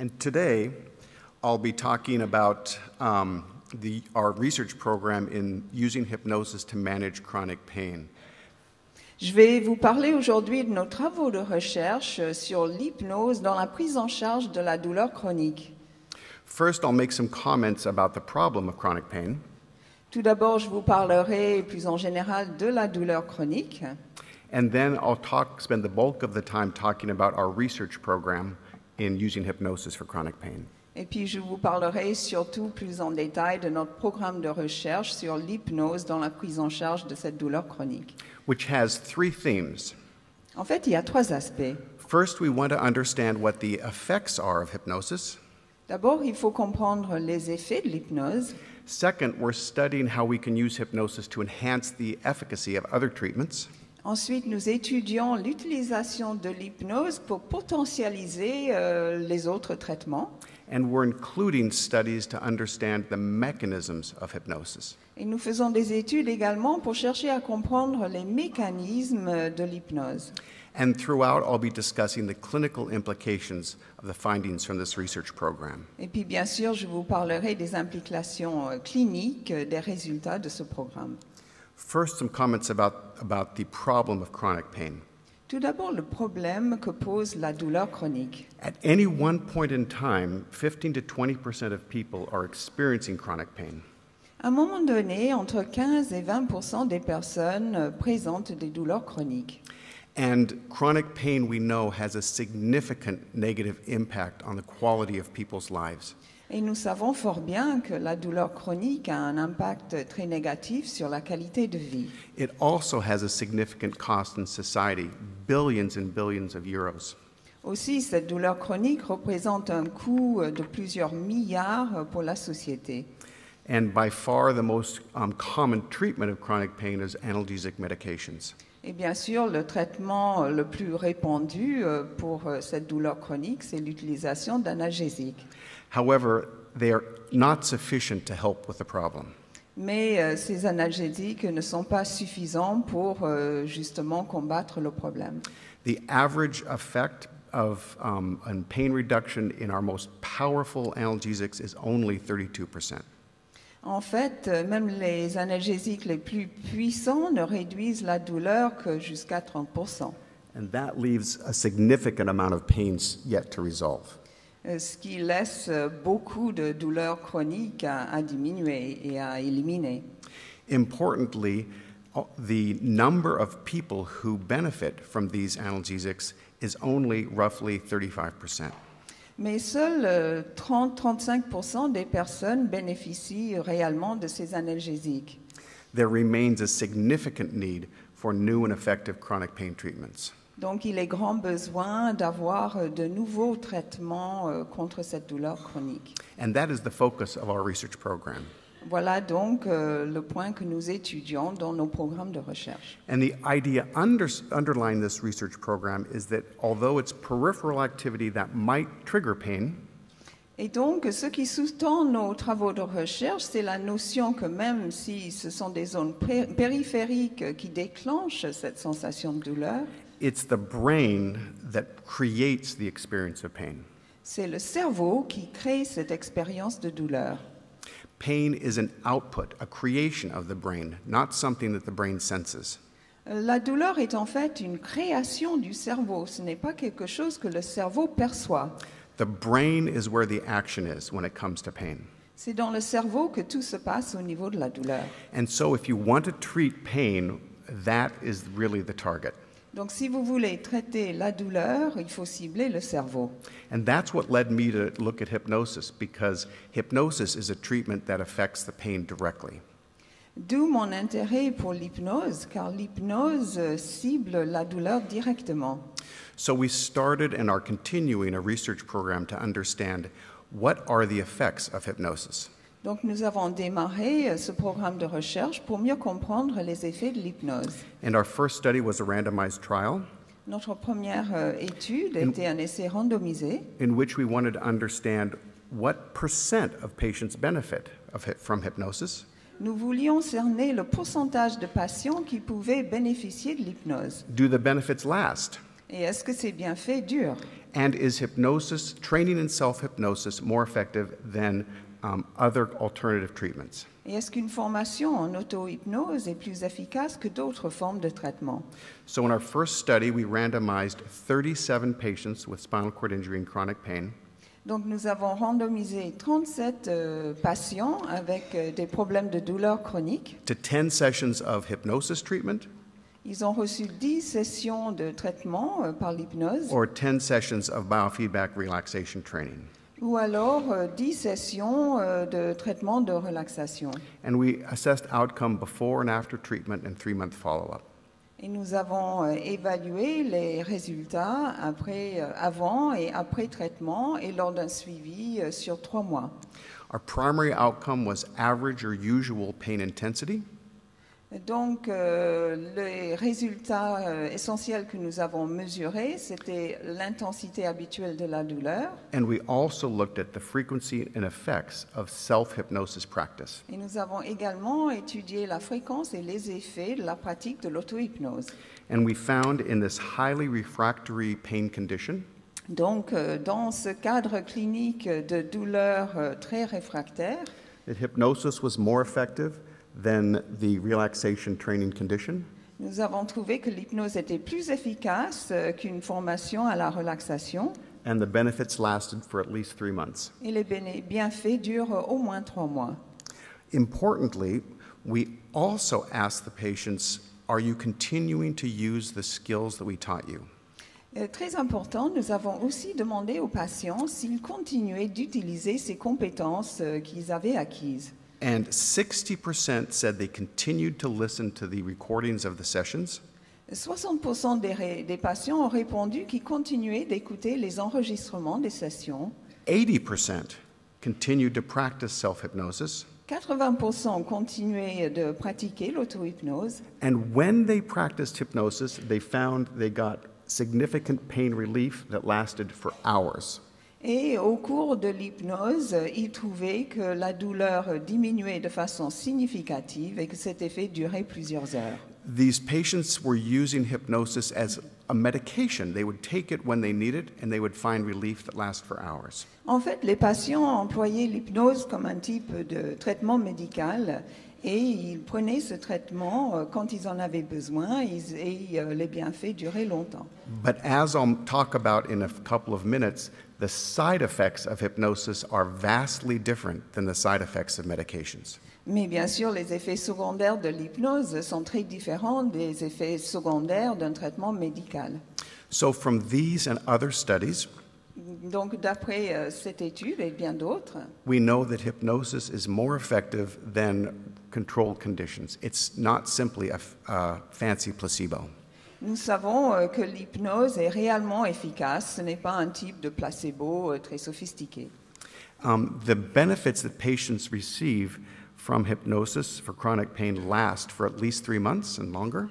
And today, I'll be talking about our research program in using hypnosis to manage chronic pain. Je vais vous parler aujourd'hui de nos travaux de recherche sur l'hypnose dans la prise en charge de la douleur chronique. First, I'll make some comments about the problem of chronic pain. Tout d'abord, je vous parlerai plus en général de la douleur chronique. And then I'll spend the bulk of the time talking about our research program in using hypnosis for chronic pain. Et puis, je vous parlerai surtout plus en détail de notre programme de recherche sur l'hypnose dans la prise en charge de cette douleur chronique. Which has three themes. En fait, il y a trois aspects. First, we want to understand what the effects are of hypnosis. D'abord, il faut comprendre les effets de l'hypnose. Second, we're studying how we can use hypnosis to enhance the efficacy of other treatments. Ensuite, nous étudions l'utilisation de l'hypnose pour potentialiser les autres traitements. And we're including studies to understand the mechanisms of hypnosis. Et nous faisons des études également pour chercher à comprendre les mécanismes de l'hypnose. And throughout, I'll be discussing the clinical implications of the findings from this research program. Et puis, bien sûr, je vous parlerai des implications cliniques des résultats de ce programme. First, some comments about the problem of chronic pain. Tout d'abord, le problème que pose la douleur chronique. At any one point in time, 15 to 20% of people are experiencing chronic pain. À un moment donné, entre 15 et 20% des personnes présentent des douleurs chroniques. And chronic pain, we know, has a significant negative impact on the quality of people's lives. Et nous savons fort bien que la douleur chronique a un impact très négatif sur la qualité de vie. It also has a significant cost in society, billions and billions of euros. Aussi, cette douleur chronique représente un coût de plusieurs milliards pour la société. And by far the most common treatment of chronic pain is analgesic medications. Et bien sûr, le traitement le plus répandu pour cette douleur chronique, c'est l'utilisation d'analgésiques. However, they are not sufficient to help with the problem. Mais ces analgésiques ne sont pas suffisants pour justement combattre le problème. The average effect of pain reduction in our most powerful analgesics is only 32%. En fait, même les analgésiques les plus puissants ne réduisent la douleur que jusqu'à 30%. And that leaves a significant amount of pains yet to resolve. Ce qui laisse beaucoup de douleurs chroniques à diminuer et à éliminer. Importantly, the number of people who benefit from these analgesics is only roughly 35%. Mais seuls 30-35% des personnes bénéficient réellement de ces analgésiques. There remains a significant need for new and effective chronic pain treatments. Donc, il est grand besoin d'avoir de nouveaux traitements contre cette douleur chronique. And that is the focus of our research program. Voilà donc le point que nous étudions dans nos programmes de recherche. And the idea underlying this research program is that although it's peripheral activity that might trigger pain, Et donc, ce qui sous-tend nos travaux de recherche, c'est la notion que même si ce sont des zones périphériques qui déclenchent cette sensation de douleur, it's the brain that creates the experience of pain. c'est le cerveau qui crée cette expérience de douleur. Pain is an output, a creation of the brain, not something that the brain senses. La douleur est en fait une création du cerveau. Ce n'est pas quelque chose que le cerveau perçoit. The brain is where the action is when it comes to pain. C'est dans le cerveau que tout se passe au niveau de la douleur. And so if you want to treat pain, that is really the target. Donc si vous voulez traiter la douleur, il faut cibler le cerveau. And that's what led me to look at hypnosis, because hypnosis is a treatment that affects the pain directly. D'où mon intérêt pour l'hypnose, car l'hypnose cible la douleur directement. So we started and are continuing a research program to understand what are the effects of hypnosis. Donc nous avons démarré ce programme de recherche pour mieux comprendre les effets de l'hypnose. And our first study was a randomized trial Notre première étude était un essai randomisé in which we wanted to understand what percent of patients benefit from hypnosis. Nous voulions cerner le pourcentage de patients qui pouvaient bénéficier de l'hypnose. Do the benefits last? Et est-ce que ces bienfaits durent? And is hypnosis, training in self-hypnosis, more effective than other alternative treatments? Et est-ce qu'une formation en auto-hypnose est plus efficace que d'autres formes de traitement? So in our first study, we randomized 37 patients with spinal cord injury and chronic pain. Donc nous avons randomisé 37 patients avec des problèmes de douleur chronique. To 10 sessions of hypnosis treatment Ils ont reçu 10 sessions de traitement par l'hypnose or 10 sessions of biofeedback relaxation training. ou alors 10 sessions de traitement de relaxation. And we assessed outcome before and after treatment and 3-month follow-up. Et nous avons évalué les résultats avant et après traitement et lors d'un suivi sur 3 mois. Our primary outcome was average or usual pain intensity. Donc, les résultats essentiels que nous avons mesurés, c'était l'intensité habituelle de la douleur. And we also looked at the frequency and effects of self-hypnosis practice. Et nous avons également étudié la fréquence et les effets de la pratique de l'auto-hypnose. And we found in this highly refractory pain condition Donc, dans ce cadre clinique de douleur très réfractaire, that hypnosis was more effective than the relaxation training condition. nous avons trouvé que l'hypnose était plus efficace qu'une formation à la relaxation. And the benefits lasted for at least 3 months. Et les bienfaits durent au moins 3 mois. Importantly, we also asked the patients, are you continuing to use the skills that we taught you? Très important, nous avons aussi demandé aux patients s'ils continuaient d'utiliser ces compétences qu'ils avaient acquises. And 60% said they continued to listen to the recordings of the sessions. 60% des patients ont répondu qu'ils continuaient d'écouter les enregistrements des sessions. 80% continued to practice self-hypnosis. 80% continuaient de pratiquer l'auto-hypnose. And when they practiced hypnosis, they found they got significant pain relief that lasted for hours. Et au cours de l'hypnose, ils trouvaient que la douleur diminuait de façon significative et que cet effet durait plusieurs heures. These patients were using hypnosis as a medication. They would take it when they need it, and they would find relief that lasts for hours. En fait, les patients employaient l'hypnose comme un type de traitement médical et ils prenaient ce traitement quand ils en avaient besoin et les bienfaits duraient longtemps. But as I'll talk about in a couple of minutes, the side effects of hypnosis are vastly different than the side effects of medications. Mais bien sûr, les effets secondaires de l'hypnose sont très différents des effets secondaires d'un traitement médical. So from these and other studies, Donc, d'après cette étude et bien d'autres, we know that hypnosis is more effective than controlled conditions. It's not simply a fancy placebo. nous savons que l'hypnose est réellement efficace. Ce n'est pas un type de placebo très sophistiqué. The benefits that patients receive from hypnosis for chronic pain last for at least 3 months and longer.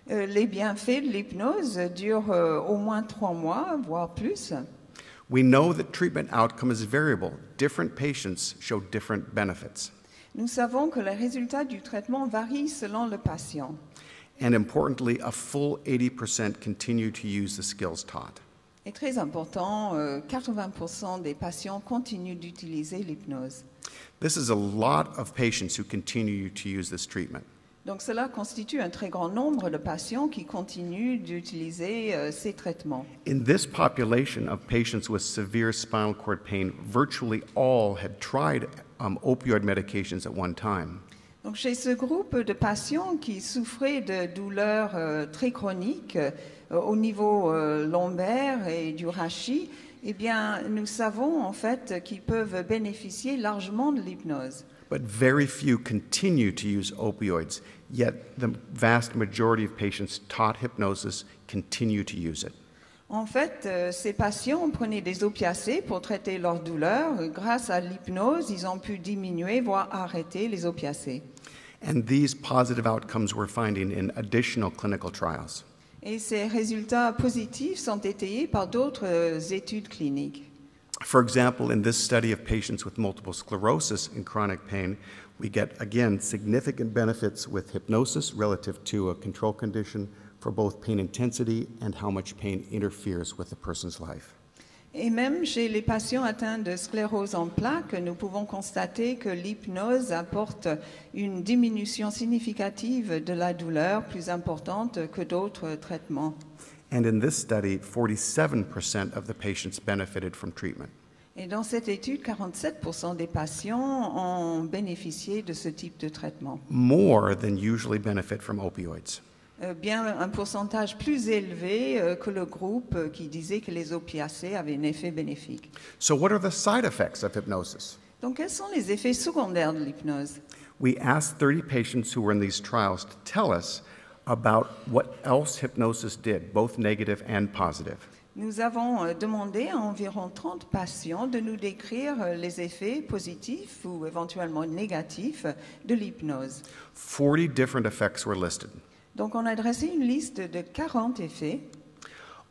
Les bienfaits de l'hypnose durent au moins 3 mois, voire plus. We know that treatment outcome is variable. Different patients show different benefits. Nous savons que les résultats du traitement varient selon le patient. And importantly, a full 80% continue to use the skills taught. Et très important, 80% des patients continuent d'utiliser l'hypnose. This is a lot of patients who continue to use this treatment. Donc cela constitue un très grand nombre de patients qui continuent d'utiliser ces traitements. In this population of patients with severe spinal cord pain, virtually all had tried opioid medications at one time. Donc chez ce groupe de patients qui souffraient de douleurs très chroniques au niveau lombaire et du rachis, eh bien, nous savons en fait qu'ils peuvent bénéficier largement de l'hypnose. But very few continue to use opioids, yet the vast majority of patients taught hypnosis continue to use it. En fait, ces patients prenaient des opiacés pour traiter leur douleur. Grâce à l'hypnose, ils ont pu diminuer, voire arrêter les opiacés. And these positive outcomes we're finding in additional clinical trials. Et ces résultats positifs sont étayés par d'autres études cliniques. For example, in this study of patients with multiple sclerosis and chronic pain, we get, again, significant benefits with hypnosis relative to a control condition for both pain intensity and how much pain interferes with the person's life. Et même chez les patients atteints de sclérose en plaques, nous pouvons constater que l'hypnose apporte une diminution significative de la douleur plus importante que d'autres traitements. And in this study, 47% of the patients benefited from treatment. Et dans cette étude, 47% des patients ont bénéficié de ce type de traitement. More than usually benefit from opioids. Bien un pourcentage plus élevé que le groupe qui disait que les opiacés avaient un effet bénéfique. So what are the side effects of hypnosis? Donc, quels sont les effets secondaires de l'hypnose? We asked 30 patients who were in these trials to tell us about what else hypnosis did, both negative and positive. Nous avons demandé à environ 30 patients de nous décrire les effets positifs ou éventuellement négatifs de l'hypnose. 40 different effects were listed. Donc, on a dressé une liste de 40 effets.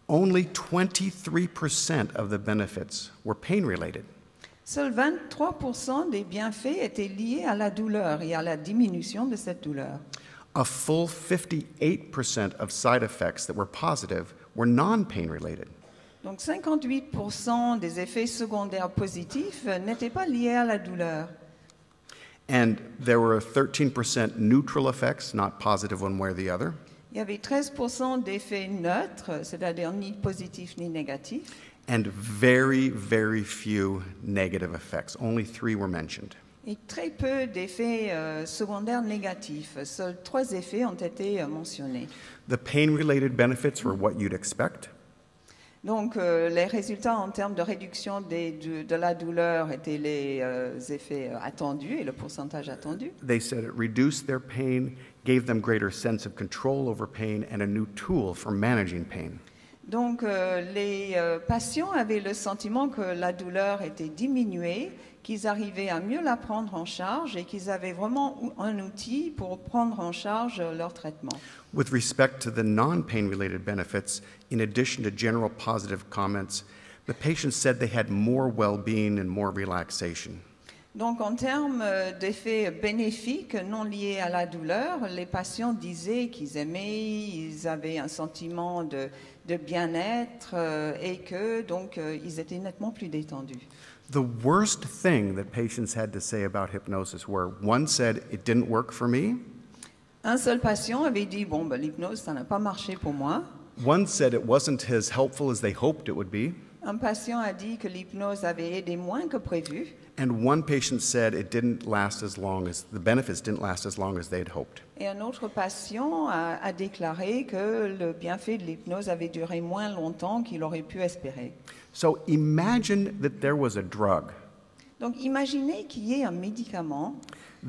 Only 23% of the benefits were pain-related. Seuls 23% des bienfaits étaient liés à la douleur et à la diminution de cette douleur. A full 58% of side effects that were positive were non-pain related. Donc 58% des effets secondaires positifs n'étaient pas liés à la douleur. And there were 13% neutral effects, not positive one way or the other. Il y avait 13% d'effets neutres, c'est-à-dire ni positifs ni négatifs. And very, very few negative effects. Only 3 were mentioned. Et très peu d'effets secondaires négatifs. Seuls 3 effets ont été mentionnés. The pain-related benefits were what you'd expect. Donc, les résultats en termes de réduction de la douleur étaient les effets attendus et le pourcentage attendu. They said it reduced their pain, gave them greater sense of control over pain, and a new tool for managing pain. Donc, les patients avaient le sentiment que la douleur était diminuée, qu'ils arrivaient à mieux la prendre en charge et qu'ils avaient vraiment un outil pour prendre en charge leur traitement. With respect to the non-pain-related benefits, in addition to general positive comments, the patients said they had more well-being and more relaxation. Donc, en termes d'effets bénéfiques non liés à la douleur, les patients disaient qu'ils aimaient, ils avaient un sentiment de bien-être et que donc ils étaient nettement plus détendus. The worst thing that patients had to say about hypnosis were, one said, it didn't work for me. Un seul patient avait dit, bon, ben, l'hypnose, ça n'a pas marché pour moi. One said it wasn't as helpful as they hoped it would be. Un patient a dit que l'hypnose avait aidé moins que prévu. And one patient said it didn't last as long as, the benefits didn't last as long as they had hoped. Et un autre patient a déclaré que le bienfait de l'hypnose avait duré moins longtemps qu'il aurait pu espérer. So imagine that there was a drug Donc imaginez qu'il y ait un médicament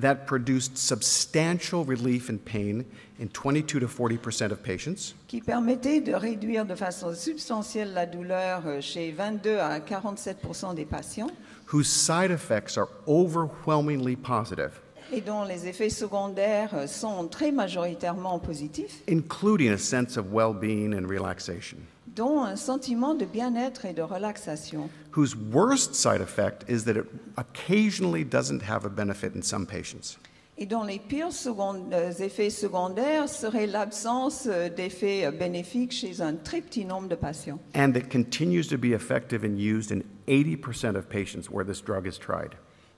that produced substantial relief in pain in 22 to 40% of patients, qui permettait de réduire de façon substantielle la douleur chez 22 à 47% des patients whose side effects are overwhelmingly positive, et dont les effets secondaires sont très majoritairement positifs, including a sense of well-being and relaxation, dont un sentiment de bien-être et de relaxation, whose worst side effect is that it occasionally doesn't have a benefit in some patients. et dont les pires effets secondaires seraient l'absence d'effets bénéfiques chez un très petit nombre de patients. And that continues to be effective and used in 80% of patients where this drug is tried.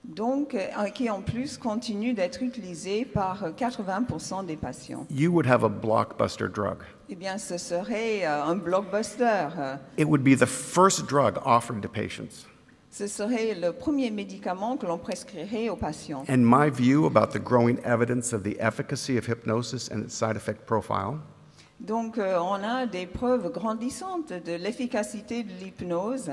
Donc, qui en plus continue d'être utilisé par 80% des patients. You would have a blockbuster drug. Eh bien, ce serait un blockbuster. It would be the first drug offered to patients. Ce serait le premier médicament que l'on prescrirait aux patients. And my view about the growing evidence of the efficacy of hypnosis and its side effect profile Donc, on a des preuves grandissantes de l'efficacité de l'hypnose.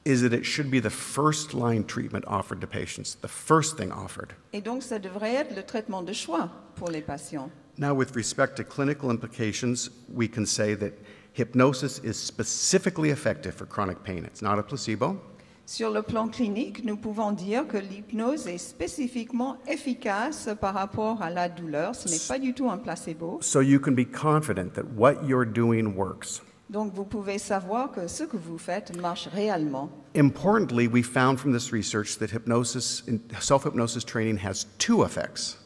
is that it should be the first line treatment offered to patients, the first thing offered. Et donc, ça devrait être le traitement de choix pour les patients. Now, with respect to clinical implications, we can say that hypnosis is specifically effective for chronic pain. It's not a placebo. Sur le plan clinique, nous pouvons dire que l'hypnose est spécifiquement efficace par rapport à la douleur. Ce n'est pas du tout un placebo. So you can be confident that what you're doing works. Donc, vous pouvez savoir que ce que vous faites marche réellement. Importantly, we found from this research that hypnosis, self-hypnosis training has 2 effects.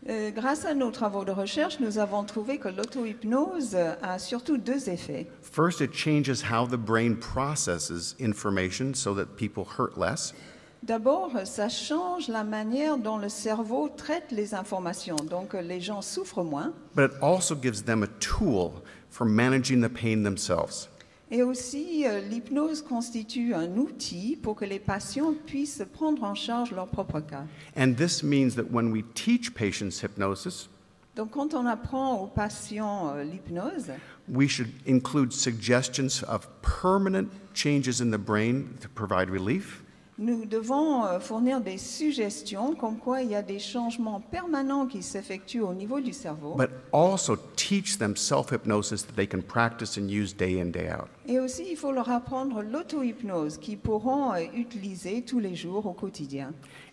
Grâce à nos travaux de recherche, nous avons trouvé que l'auto-hypnose a surtout deux effets. First, it changes how the brain processes information so that people hurt less. D'abord, ça change la manière dont le cerveau traite les informations, donc les gens souffrent moins. But it also gives them a tool for managing the pain themselves. Et aussi, l'hypnose constitue un outil pour que les patients puissent prendre en charge leur propre cas. And this means that when we teach patients hypnosis, Donc, quand on apprend aux patients l'hypnose, we should include suggestions of permanent changes in the brain to provide relief. nous devons fournir des suggestions comme quoi il y a des changements permanents qui s'effectuent au niveau du cerveau. But also teach them self-hypnosis that they can practice and use day in, day out. Et aussi, il faut leur apprendre l'auto-hypnose qu'ils pourront utiliser tous les jours au quotidien.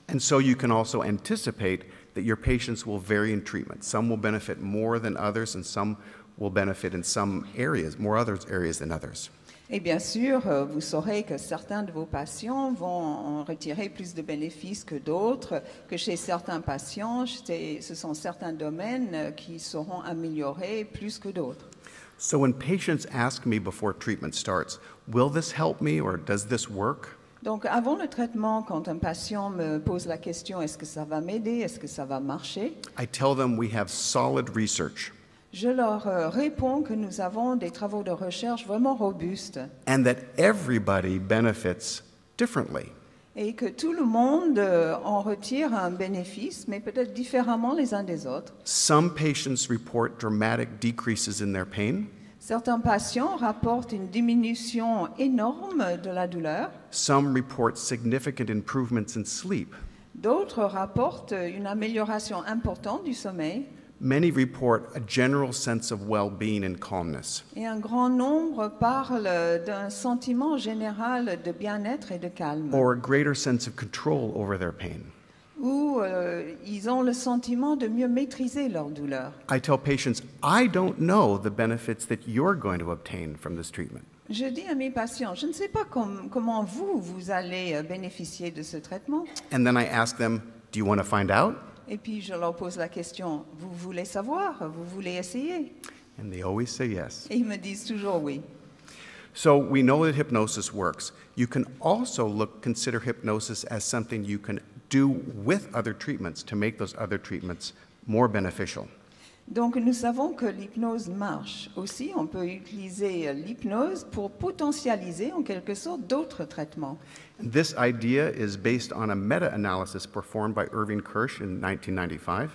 And so you can also anticipate that your patients will vary in treatment. Some will benefit more than others, and some will benefit in some areas, more other areas than others. Et bien sûr, vous saurez que certains de vos patients vont en retirer plus de bénéfices que d'autres, que chez certains patients, ce sont certains domaines qui seront améliorés plus que d'autres. So when patients ask me before treatment starts, will this help me or does this work? Donc avant le traitement, quand un patient me pose la question, est-ce que ça va m'aider, est-ce que ça va marcher? I tell them we have solid research Je leur réponds que nous avons des travaux de recherche vraiment robustes and that everybody benefits differently. et que tout le monde en retire un bénéfice, mais peut-être différemment les uns des autres. Some patients report dramatic decreases in their pain. Certains patients rapportent une diminution énorme de la douleur. Some report significant improvements in sleep. D'autres rapportent une amélioration importante du sommeil. Many report a general sense of well-being and calmness. Et un grand nombre parlent d'un sentiment général de bien-être et de calme. Or a greater sense of control over their pain. Ou ils ont le sentiment de mieux maîtriser leur douleur. I tell patients, I don't know the benefits that you're going to obtain from this treatment. Je dis à mes patients, je ne sais pas comment vous allez bénéficier de ce traitement. And then I ask them, do you want to find out? Et puis je leur pose la question, vous voulez savoir, vous voulez essayer? And they always say yes. Et ils me disent toujours oui. So we know that hypnosis works. You can also consider hypnosis as something you can do with other treatments to make those other treatments more beneficial. Donc nous savons que l'hypnose marche. Aussi, on peut utiliser l'hypnose pour potentialiser en quelque sorte d'autres traitements. This idea is based on a meta-analysis performed by Irving Kirsch in 1995.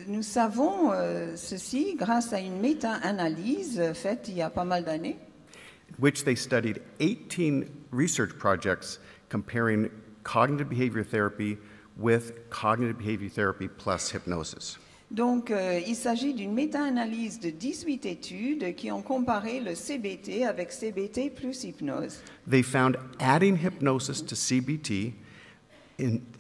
Nous savons ceci grâce à une méta-analyse faite il y a pas mal d'années, which they studied 18 research projects comparing cognitive behavior therapy with cognitive behavior therapy plus hypnosis. Donc, il s'agit d'une méta-analyse de 18 études qui ont comparé le CBT avec CBT plus hypnose. They found adding hypnosis to CBT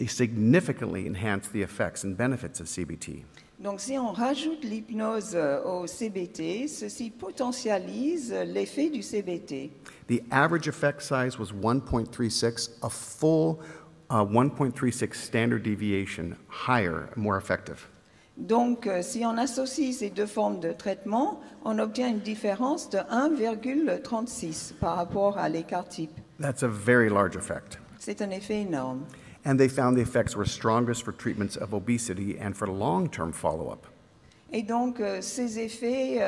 significantly enhanced the effects and benefits of CBT. Donc, si on rajoute l'hypnose au CBT, ceci potentialise l'effet du CBT. The average effect size was 1.36, a full 1.36 standard deviation higher, more effective. Donc, si on associe ces deux formes de traitement, on obtient une différence de 1,36 par rapport à l'écart type. That's a very large effect. C'est un effet énorme. And they found the effects were strongest for treatments of obesity and for long-term follow-up. Et donc, ces effets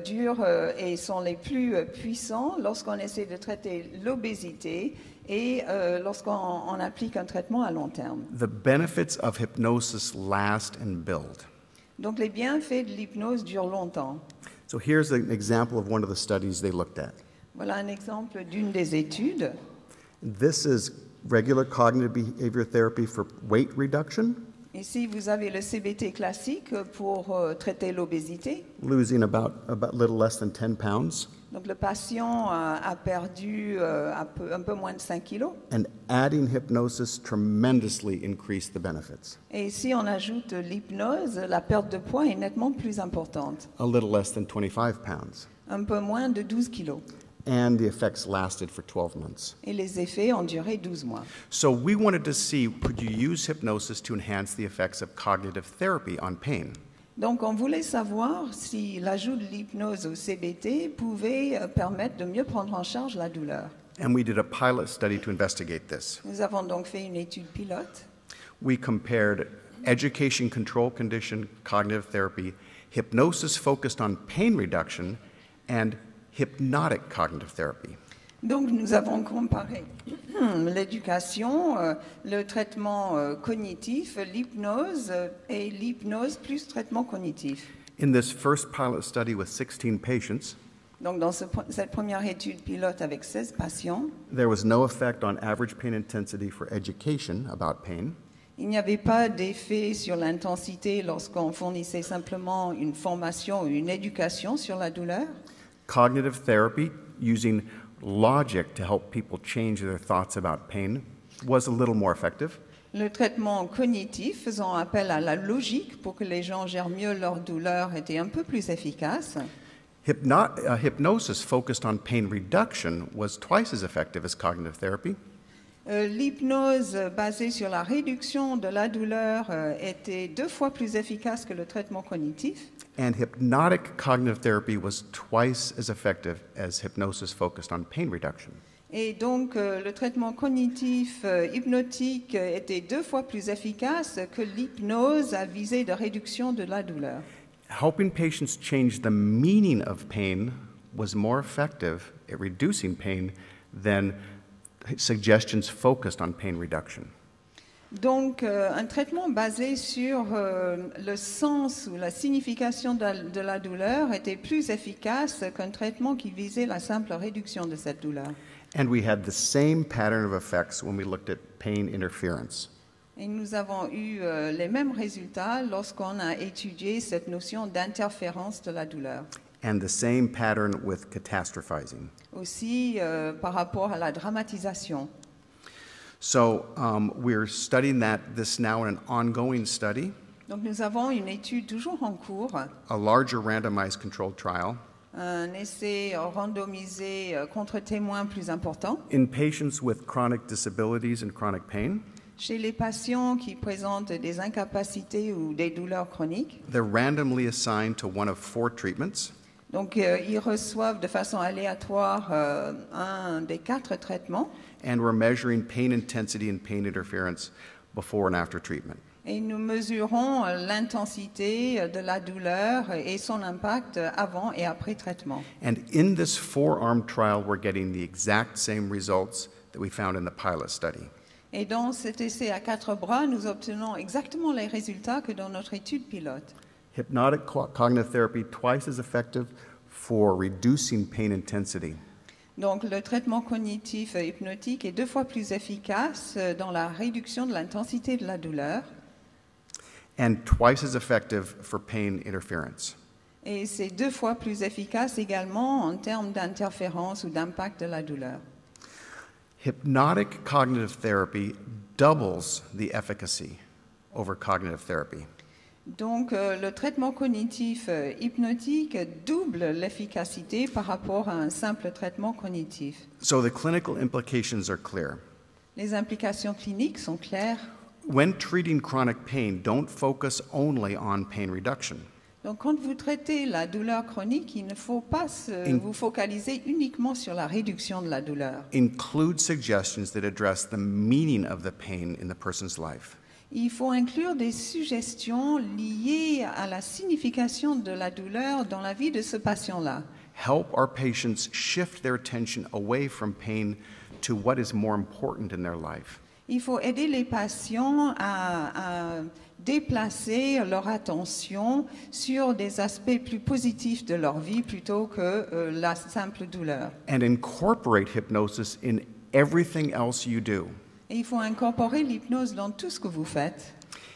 durent et sont les plus puissants lorsqu'on essaie de traiter l'obésité et lorsqu'on applique un traitement à long terme. The benefits of hypnosis last and build. Donc, les bienfaits de l'hypnose durent longtemps. So here's an example of one of the studies they looked at. Voilà un exemple d'une des études. This is regular cognitive behavior therapy for weight reduction, Ici, vous avez le CBT classique pour traiter l'obésité. losing about little less than 10 pounds, Donc, le patient a perdu un peu moins de 5 kilos. and adding hypnosis tremendously increased the benefits. Et si on ajoute l'hypnose, la perte de poids est nettement plus importante. A little less than 25 pounds. Un peu moins de 12 kilos. and the effects lasted for 12 months. Et les effets ont duré 12 mois. So we wanted to see, could you use hypnosis to enhance the effects of cognitive therapy on pain? Donc on voulait savoir si l'ajout de l'hypnose au CBT pouvait permettre de mieux prendre en charge la douleur. And we did a pilot study to investigate this. Nous avons donc fait une étude pilote. We compared education control condition cognitive therapy, hypnosis focused on pain reduction, and hypnotic cognitive therapy. Donc nous avons comparé l'éducation, le traitement cognitif, l'hypnose et l'hypnose plus traitement cognitif. In this first pilot study with 16 patients, Donc dans cette première étude pilote avec 16 patients, there was no effect on average pain intensity for education about pain. il n'y avait pas d'effet sur l'intensité lorsqu'on fournissait simplement une formation ou une éducation sur la douleur. Cognitive therapy, using logic to help people change their thoughts about pain, was a little more effective. Le traitement cognitif, faisant appel à la logique pour que les gens gèrent mieux leur douleur, était un peu plus efficace. Hypnosis focused on pain reduction was twice as effective as cognitive therapy. L'hypnose basée sur la réduction de la douleur était 2 fois plus efficace que le traitement cognitif. And hypnotic cognitive therapy was twice as effective as hypnosis focused on pain reduction. Et donc, le traitement cognitif hypnotique était 2 fois plus efficace que l'hypnose à visée de réduction de la douleur. Helping patients change the meaning of pain was more effective at reducing pain than suggestions focused on pain reduction. Donc, un traitement basé sur le sens ou la signification de la douleur était plus efficace qu'un traitement qui visait la simple réduction de cette douleur. And we had the same pattern of effects when we looked at pain interference. Et nous avons eu les mêmes résultats lorsqu'on a étudié cette notion d'interférence de la douleur. And the same pattern with catastrophizing. Aussi par rapport à la dramatisation. So we're studying this now in an ongoing study, Donc nous avons une étude toujours en cours, a larger randomized controlled trial, un essai randomisé contre témoins plus important, in patients with chronic disabilities and chronic pain. chez les patients qui présentent des incapacités ou des douleurs chroniques. They're randomly assigned to one of 4 treatments. Donc ils reçoivent de façon aléatoire un des 4 traitements. And we're measuring pain intensity and pain interference before and after treatment. Et nous mesurons l'intensité de la douleur et son impact avant et après traitement. And in this 4-arm trial, we're getting the exact same results that we found in the pilot study. Et dans cet essai à 4 bras, nous obtenons exactement les résultats que dans notre étude pilote. Hypnotic cognitive therapy twice as effective for reducing pain intensity. Donc le traitement cognitif hypnotique est 2 fois plus efficace dans la réduction de l'intensité de la douleur. And twice as effective for pain interference. Et c'est 2 fois plus efficace également en termes d'interférence ou d'impact de la douleur. Hypnotic cognitive therapy doubles the efficacy over cognitive therapy. Donc le traitement cognitif hypnotique double l'efficacité par rapport à un simple traitement cognitif. So the clinical implications are clear. Les implications cliniques sont claires. When treating chronic pain, don't focus only on pain reduction. Donc quand vous traitez la douleur chronique, il ne faut pas vous focaliser uniquement sur la réduction de la douleur. Include suggestions that address the meaning of the pain in the person's life. Il faut inclure des suggestions liées à la signification de la douleur dans la vie de ce patient-là. Help our patients shift their attention away from pain to what is more important in their life. Il faut aider les patients à déplacer leur attention sur des aspects plus positifs de leur vie plutôt que la simple douleur. And incorporate hypnosis in everything else you do. Et il faut incorporer l'hypnose dans tout ce que vous faites.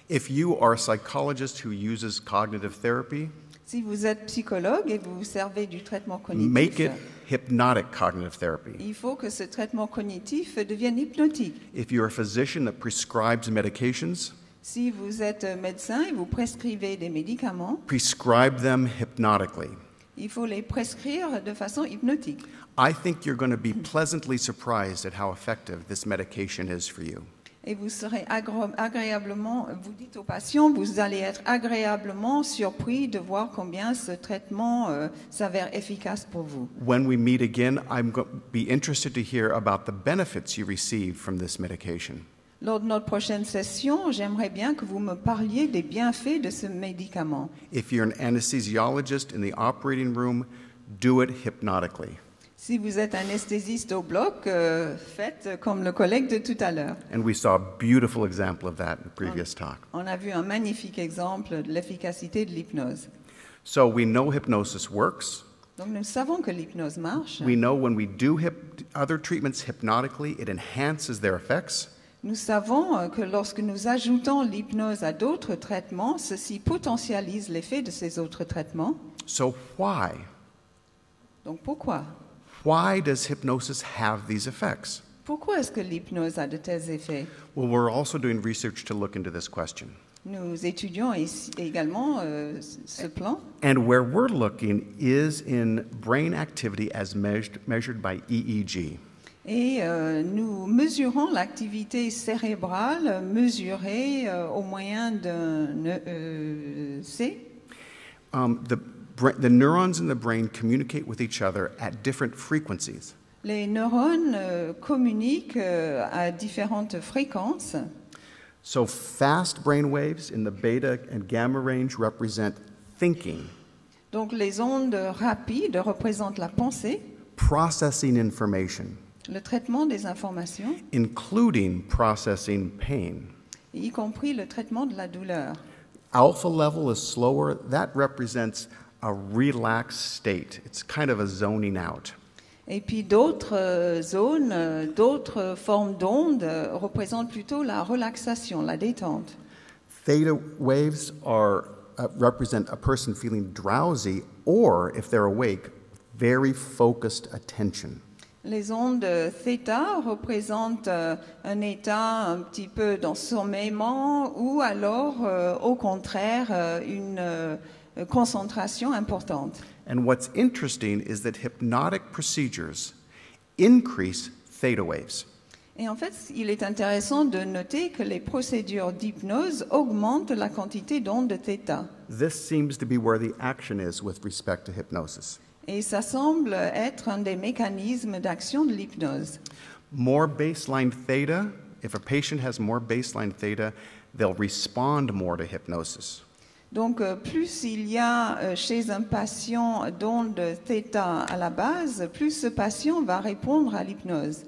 If you are a psychologist who uses cognitive therapy, Si vous êtes psychologue et vous vous servez du traitement make cognitif, it hypnotic cognitive therapy. il faut que ce traitement cognitif devienne hypnotique. If you're a physician that prescribes medications, Si vous êtes médecin et vous prescrivez des médicaments, prescribe them hypnotically. il faut les prescrire de façon hypnotique. I think you're going to be pleasantly surprised at how effective this medication is for you. Et vous serez agréablement, vous dites aux patients, vous allez être agréablement surpris de voir combien ce traitement s'avère efficace pour vous. When we meet again, I'm going to be interested to hear about the benefits you received from this medication. Lors de notre prochaine session, j'aimerais bien que vous me parliez des bienfaits de ce médicament. If you're an anesthesiologist in the operating room, do it hypnotically. Si vous êtes anesthésiste au bloc, faites comme le collègue de tout à l'heure. And we saw a beautiful example of that in the previous talk. On a vu un magnifique exemple de l'efficacité de l'hypnose. So we know hypnosis works. Donc nous savons que l'hypnose marche. We know when we do other treatments hypnotically, it enhances their effects. Nous savons que lorsque nous ajoutons l'hypnose à d'autres traitements, ceci potentialise l'effet de ces autres traitements. So why? Donc pourquoi? Why does hypnosis have these effects? Pourquoi est-ce que l'hypnose a de tels effets? Well, we're also doing research to look into this question. Nous étudions également ce plan. And where we're looking is in brain activity as measured by EEG. Et nous mesurons l'activité cérébrale mesurée au moyen d'un EEC. The neurons in the brain communicate with each other at different frequencies. Les neurones communiquent à différentes fréquences. So fast brain waves in the beta and gamma range represent thinking, Donc les ondes rapides représentent la pensée, processing information, le traitement des informations, including processing pain. y compris le traitement de la douleur. Alpha level is slower. That represents a relaxed state. It's kind of a zoning out. Et puis d'autres zones, d'autres formes d'ondes représentent plutôt la relaxation, la détente. Theta waves represent a person feeling drowsy or, if they're awake, very focused attention. Les ondes θ représentent un état un petit peu d'ensommeillement ou alors, au contraire, une concentration importante. And what's interesting is that hypnotic procedures increase theta waves. Et en fait, il est intéressant de noter que les procédures d'hypnose augmentent la quantité d'ondes θ. This seems to be where the action is with respect to hypnosis. Et ça semble être un des mécanismes d'action de l'hypnose. More baseline theta, if a patient has more baseline theta, they'll respond more to hypnosis. Donc, plus il y a chez un patient d'ondes θ à la base, plus ce patient va répondre à l'hypnose.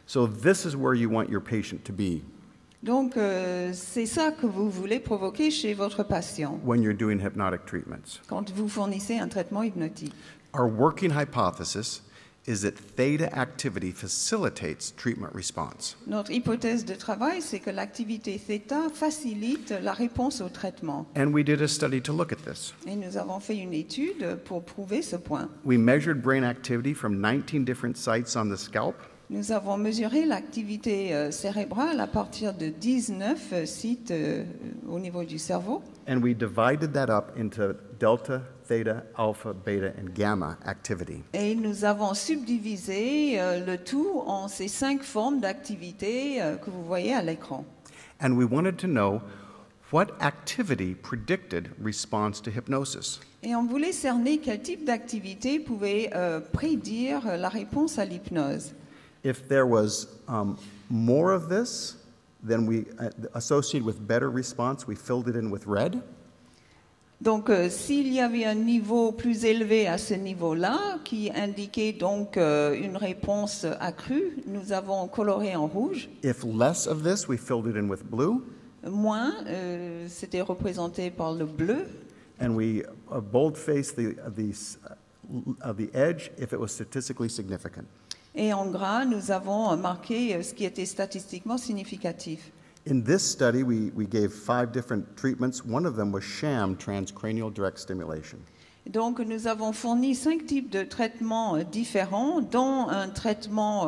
So this is where you want your patient to be Donc, c'est ça que vous voulez provoquer chez votre patient when you're doing hypnotic treatments. quand vous fournissez un traitement hypnotique. Our working hypothesis is that theta activity facilitates treatment response. Notre hypothèse de travail, c'est que l'activité θ facilite la réponse au traitement. And we did a study to look at this. Et nous avons fait une étude pour prouver ce point. We measured brain activity from 19 different sites on the scalp. Nous avons mesuré l'activité cérébrale à partir de 19 sites au niveau du cerveau. And we divided that up into delta, theta, alpha, beta, and gamma activity. Et nous avons subdivisé le tout en ces 5 formes d'activité que vous voyez à l'écran. And we wanted to know what activity predicted response to hypnosis. Et on voulait cerner quel type d'activité pouvait prédire la réponse à l'hypnose. If there was more of this, then we associated with better response, we filled it in with red. Donc, s'il y avait un niveau plus élevé à ce niveau-là, qui indiquait donc une réponse accrue, nous avons coloré en rouge. If less of this, we filled it in with blue. Moins, c'était représenté par le bleu. And we boldfaced the edge if it was statistically significant. Et en gras, nous avons marqué ce qui était statistiquement significatif. In this study, we gave 5 different treatments. One of them was sham transcranial direct stimulation. Donc, nous avons fourni 5 types de traitements différents, dont un traitement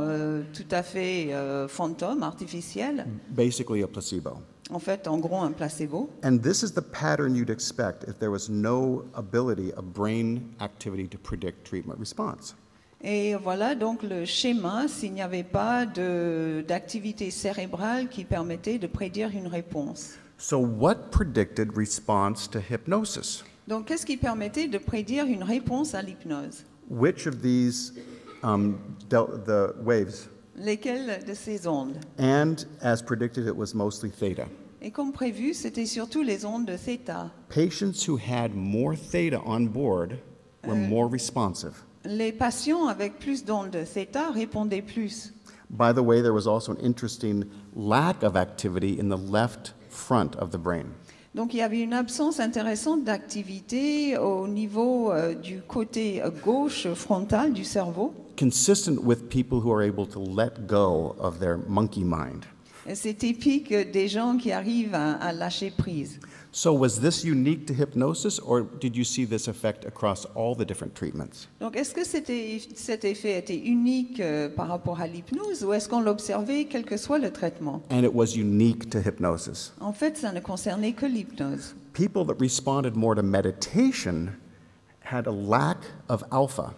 tout à fait fantôme, artificiel. Basically a placebo. En fait, en gros, un placebo. And this is the pattern you'd expect if there was no ability of brain activity to predict treatment response. Et voilà donc le schéma s'il n'y avait pas d'activité cérébrale qui permettait de prédire une réponse. So what predicted response to hypnosis? Donc, qu'est-ce qui permettait de prédire une réponse à l'hypnose? Which of these the waves? Lesquelles de ces ondes? And as predicted, it was mostly theta. Et comme prévu, c'était surtout les ondes de θ. Patients who had more theta on board were more responsive. Les patients avec plus d'ondes de θ répondaient plus. By the way, there was also an interesting lack of activity in the left front of the brain. Donc il y avait une absence intéressante d'activité au niveau du côté gauche frontal du cerveau. Consistent with people who are able to let go of their monkey mind. C'est typique des gens qui arrivent à lâcher prise. So was this unique to hypnosis, or did you see this effect across all the different treatments? Donc est-ce que cet effet était unique par rapport à l'hypnose ou est-ce qu'on l'observait quel que soit le traitement? And it was unique to hypnosis. En fait, ça ne concernait que l'hypnose. People that responded more to meditation had a lack of alpha.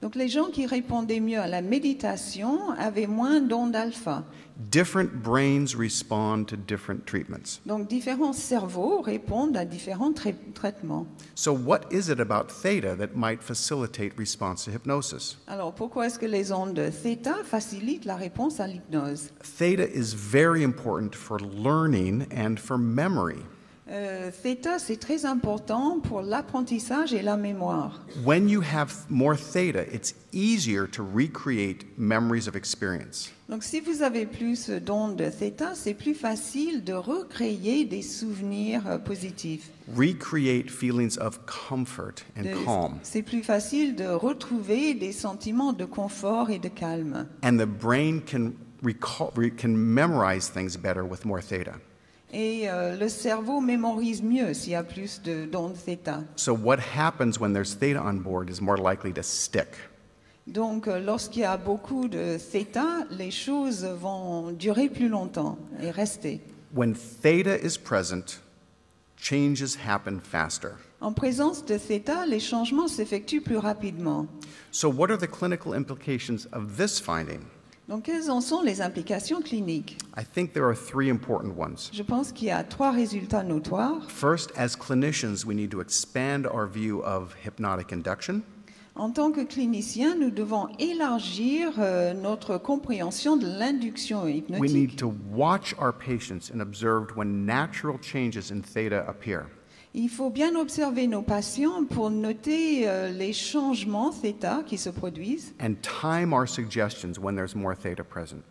Donc les gens qui répondaient mieux à la méditation avaient moins d'ondes alpha. Different brains respond to different treatments. Donc différents cerveaux répondent à différents traitements. So what is it about theta that might facilitate response to hypnosis? Alors pourquoi est-ce que les ondes θ facilitent la réponse à l'hypnose? Theta is very important for learning and for memory. θ, c'est très important pour l'apprentissage et la mémoire. When you have more theta, it's easier to recreate memories of experience. Donc si vous avez plus d'ondes θ, c'est plus facile de recréer des souvenirs positifs. Recreate feelings of comfort and calm. C'est plus facile de retrouver des sentiments de confort et de calme. And the brain can memorize things better with more theta. Et le cerveau mémorise mieux s'il y a plus d'ondes θ. So what happens when there's theta on board is more likely to stick. Donc lorsqu'il y a beaucoup de θ, les choses vont durer plus longtemps et rester. When theta is present, changes happen faster. En présence de θ, les changements s'effectuent plus rapidement. So what are the clinical implications of this finding? Donc, quelles en sont les implications cliniques? I think there are 3 important ones. Je pense qu'il y a 3 résultats notoires. First, as clinicians, we need to expand our view of hypnotic induction. En tant que cliniciens, nous devons élargir notre compréhension de l'induction We need hypnotique. to watch our patients and observe when natural changes in theta appear. Il faut bien observer nos patients pour noter les changements θ qui se produisent. And time our suggestions when there's more theta present.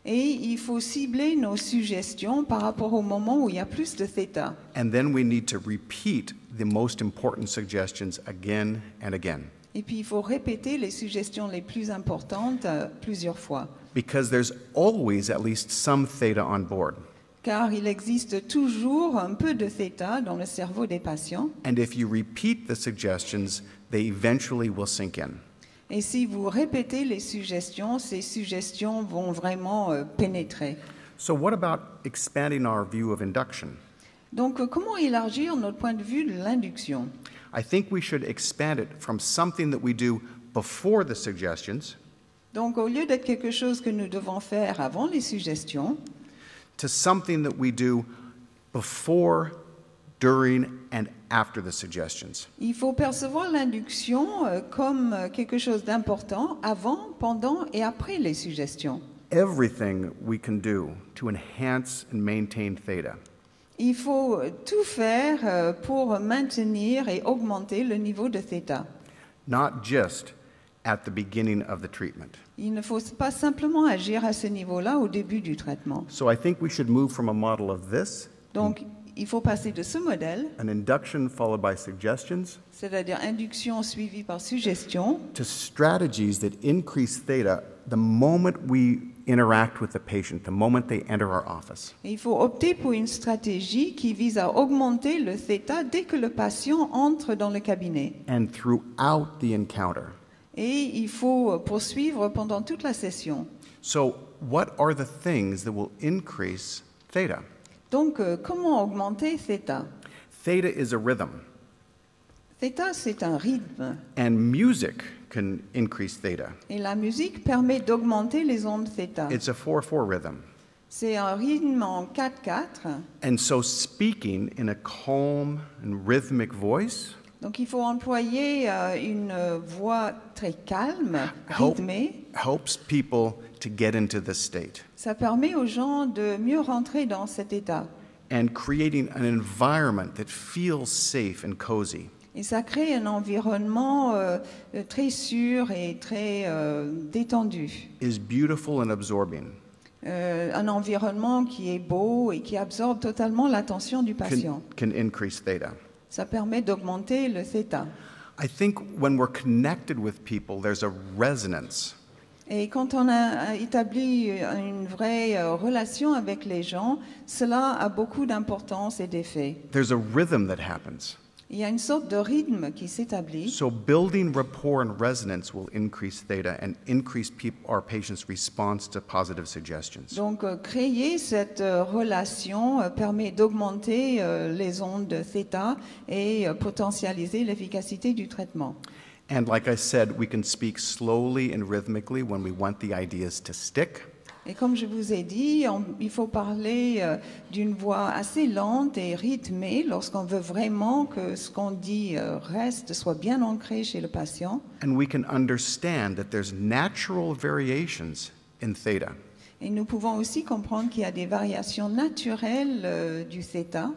Et il faut cibler nos suggestions par rapport au moment où il y a plus de θ. And then we need to repeat the most important suggestions again and again. Et puis il faut répéter les suggestions les plus importantes plusieurs fois. Because there's always at least some theta on board. Car il existe toujours un peu de θ dans le cerveau des patients. And if you repeat the suggestions, they eventually will sink in. Et si vous répétez les suggestions, ces suggestions vont vraiment pénétrer. So what about expanding our view of induction? Donc, comment élargir notre point de vue de l'induction? I think we should expand it from something that we do before the suggestions Donc, au lieu d'être quelque chose que nous devons faire avant les suggestions, to something that we do before, during, and after the suggestions. il faut percevoir l'induction comme quelque chose d'important avant, pendant et après les suggestions. Everything we can do to enhance and maintain theta. Il faut tout faire pour maintenir et augmenter le niveau de θ. Not just at the beginning of the treatment. Il ne faut pas simplement agir à ce niveau-là au début du traitement. So I think we should move from a model of this, Donc, il faut passer de ce modèle, an induction followed by suggestions, c'est-à-dire induction suivie par suggestion, to strategies that increase theta the moment we interact with the patient, the moment they enter our office. Et il faut opter pour une stratégie qui vise à augmenter le θ dès que le patient entre dans le cabinet. And throughout the encounter. Et il faut poursuivre pendant toute la session. So, what are the things that will increase theta? Donc, comment augmenter θ? Theta is a rhythm, θ, c'est un rythme. and music can increase theta. Et la musique permet d'augmenter les ondes θ. It's a 4/4 rhythm. C'est un rythme en 4/4. And so, speaking in a calm and rhythmic voice Donc, il faut employer une voix très calme, rythmée. helps people to get into this state. Ça permet aux gens de mieux rentrer dans cet état. And creating an environment that feels safe and cozy. Et ça crée un environnement très sûr et très détendu. Is beautiful and absorbing. Un environnement qui est beau et qui absorbe totalement l'attention du patient. Can increase theta. Ça permet d'augmenter le θ. I think when we're connected with people, there's a resonance. Et quand on a établi une vraie relation avec les gens, cela a beaucoup d'importance et d'effet. There's a rhythm that happens. Il y a une sorte de rythme qui s'établit. So building rapport and resonance will increase theta and increase our patients' response to positive suggestions. Donc, créer cette relation permet d'augmenter les ondes θ et potentialiser l'efficacité du traitement. And like I said, we can speak slowly and rhythmically when we want the ideas to stick. Et comme je vous ai dit, il faut parler d'une voix assez lente et rythmée lorsqu'on veut vraiment que ce qu'on dit reste, soit bien ancré chez le patient. And we can understand that there's natural variations in theta. Et nous pouvons aussi comprendre qu'il y a des variations naturelles du θ.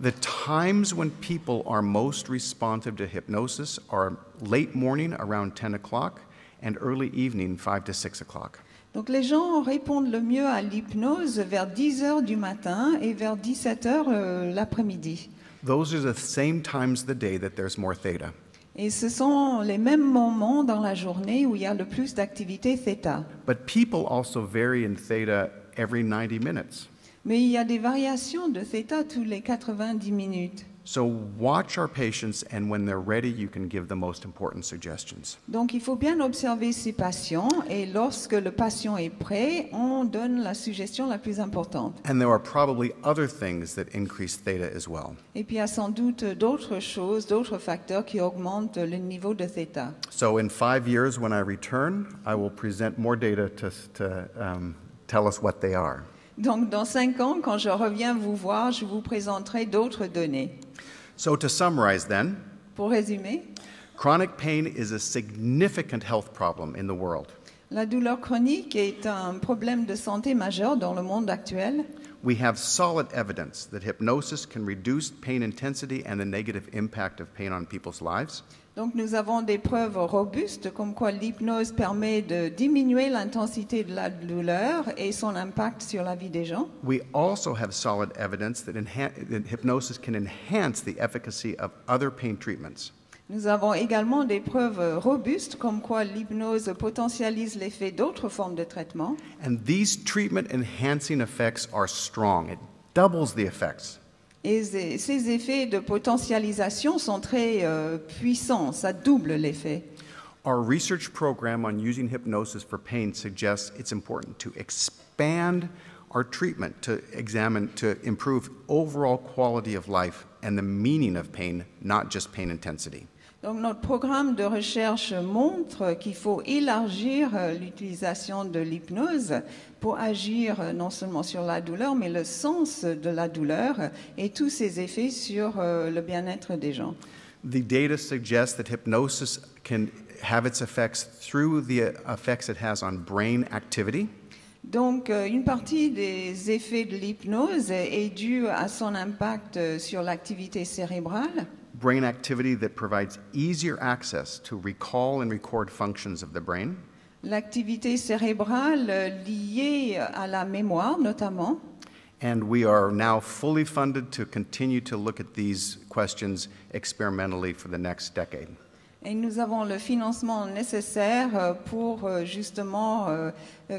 The times when people are most responsive to hypnosis are late morning around 10 o'clock and early evening 5 to 6 o'clock. Donc les gens répondent le mieux à l'hypnose vers 10 heures du matin et vers 17 heures l'après-midi. Those are the same times of the day that there's more theta. Et ce sont les mêmes moments dans la journée où il y a le plus d'activité θ. But people also vary in theta every 90 minutes. Mais il y a des variations de θ tous les 90 minutes. So watch our patients, and when they're ready, you can give the most important suggestions. Donc il faut bien observer ces patients et lorsque le patient est prêt, on donne la suggestion la plus importante. And there are probably other things that increase theta as well. Et puis il y a sans doute d'autres choses, d'autres facteurs qui augmentent le niveau de θ. So in 5 years, when I return, I will present more data to tell us what they are. Donc dans 5 ans, quand je reviens vous voir, je vous présenterai d'autres données. So to summarize then, Pour résumer, chronic pain is a significant health problem in the world. la douleur chronique est un problème de santé majeur dans le monde actuel. We have solid evidence that hypnosis can reduce pain intensity and the negative impact of pain on people's lives. Donc nous avons des preuves robustes comme quoi l'hypnose permet de diminuer l'intensité de la douleur et son impact sur la vie des gens. We also have solid evidence that hypnosis can enhance the efficacy of other pain treatments. Nous avons également des preuves robustes comme quoi l'hypnose potentialise l'effet d'autres formes de traitement. And these treatment enhancing effects are strong. It doubles the effects. Et ces effets de potentialisation sont très puissants, ça double l'effet. Our research program on using hypnosis for pain suggests it's important to expand our treatment to improve overall quality of life and the meaning of pain, not just pain intensity. Donc notre programme de recherche montre qu'il faut élargir l'utilisation de l'hypnose pour agir non seulement sur la douleur, mais le sens de la douleur et tous ses effets sur le bien-être des gens. The data suggests that hypnosis can have its effects through the effects it has on brain activity. Donc une partie des effets de l'hypnose est due à son impact sur l'activité cérébrale. Brain activity that provides easier access to recall and record functions of the brain. L'activité cérébrale liée à la mémoire notamment. And we are now fully funded to continue to look at these questions experimentally for the next decade. Et nous avons le financement nécessaire pour justement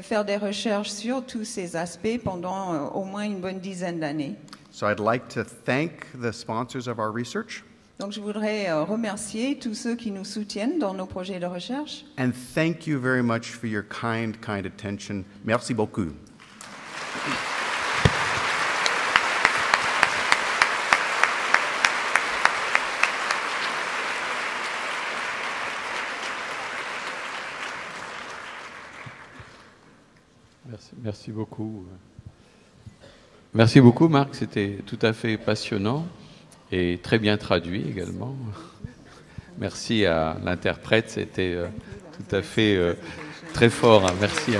faire des recherches sur tous ces aspects pendant au moins une bonne dizaine d'années. So I'd like to thank the sponsors of our research. Donc je voudrais remercier tous ceux qui nous soutiennent dans nos projets de recherche. And thank you very much for your kind attention. Merci beaucoup. Merci beaucoup. Merci beaucoup, Marc. C'était tout à fait passionnant et très bien traduit également. Merci à l'interprète. C'était tout à fait très fort. Merci.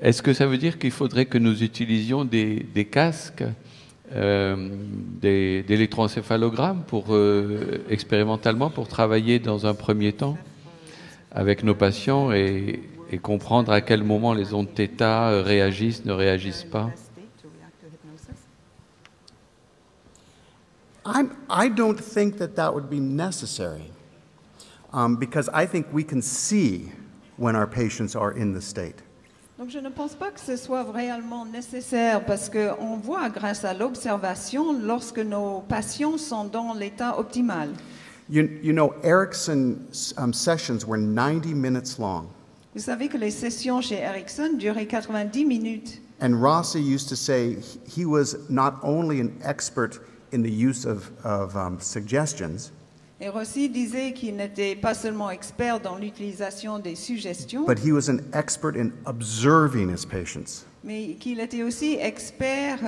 Est-ce que ça veut dire qu'il faudrait que nous utilisions des casques, des électroencéphalogrammes pour, expérimentalement pour travailler dans un premier temps avec nos patients et comprendre à quel moment les ondes θ réagissent, ne réagissent pas? I don't think that would be necessary because I think we can see when our patients are in the state. Donc je ne pense pas que ce soit réellement nécessaire parce qu'on voit grâce à l'observation lorsque nos patients sont dans l'état optimal. You know, Erickson's sessions were 90 minutes long. Vous savez que les sessions chez Erickson duraient 90 minutes. And Rossi used to say he was not only an expert in the use of suggestions, Et Rossi disait qu'il n'était pas seulement expert dans l'utilisation des suggestions, but he was an expert in observing his patients. mais qu'il était aussi expert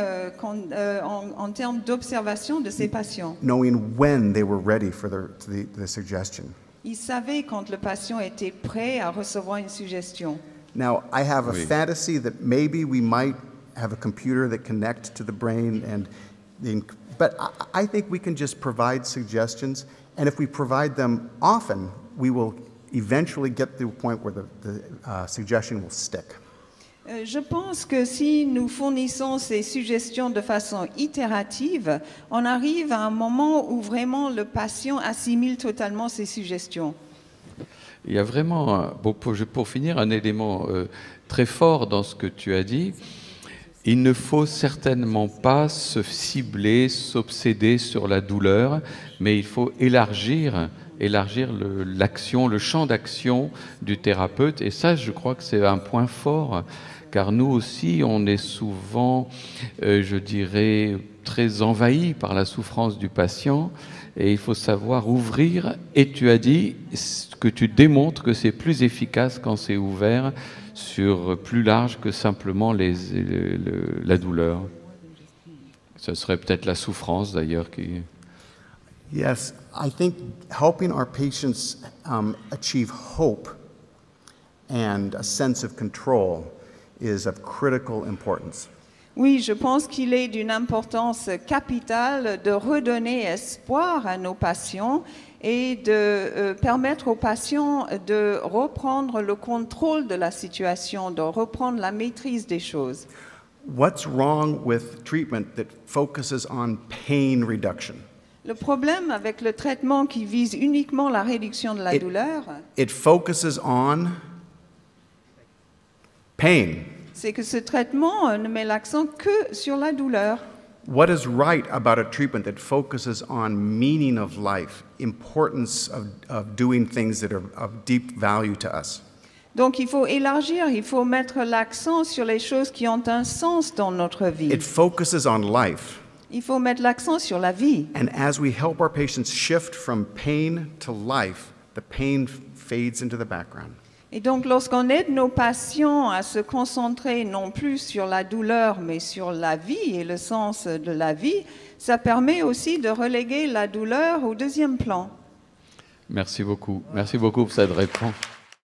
en termes d'observation de ses patients. Knowing when they were ready for the suggestion. Il savait quand le patient était prêt à recevoir une suggestion. Now, I have a Oui. fantasy that maybe we might have a computer that connects to the brain, but I think we can just provide suggestions, and if we provide them often, we will eventually get to a point where the suggestion will stick. Je pense que si nous fournissons ces suggestions de façon itérative, on arrive à un moment où vraiment le patient assimile totalement ces suggestions. Il y a vraiment, pour finir, un élément très fort dans ce que tu as dit. Il ne faut certainement pas se cibler, s'obséder sur la douleur, mais il faut élargir l'action, le champ d'action du thérapeute. Et ça, je crois que c'est un point fort, car nous aussi, on est souvent, je dirais, très envahis par la souffrance du patient. Et il faut savoir ouvrir. Et tu as dit que tu démontres que c'est plus efficace quand c'est ouvert sur plus large que simplement la douleur. Ce serait peut-être la souffrance d'ailleurs qui... Yes, I think helping our patients achieve hope and a sense of control is of critical importance. Oui, je pense qu'il est d'une importance capitale de redonner espoir à nos patients et de permettre aux patients de reprendre le contrôle de la situation, de reprendre la maîtrise des choses. What's wrong with treatment that focuses on pain reduction? Le problème avec le traitement qui vise uniquement la réduction de la douleur, It focuses on pain. c'est que ce traitement ne met l'accent que sur la douleur. What is right about a treatment that focuses on meaning of life, importance of doing things that are of deep value to us? Donc il faut élargir, il faut mettre l'accent sur les choses qui ont un sens dans notre vie. It focuses on life. Il faut mettre l'accent sur la vie. And as we help our patients shift from pain to life, the pain fades into the background. Et donc lorsqu'on aide nos patients à se concentrer non plus sur la douleur, mais sur la vie et le sens de la vie, ça permet aussi de reléguer la douleur au deuxième plan. Merci beaucoup. Merci beaucoup pour cette réponse.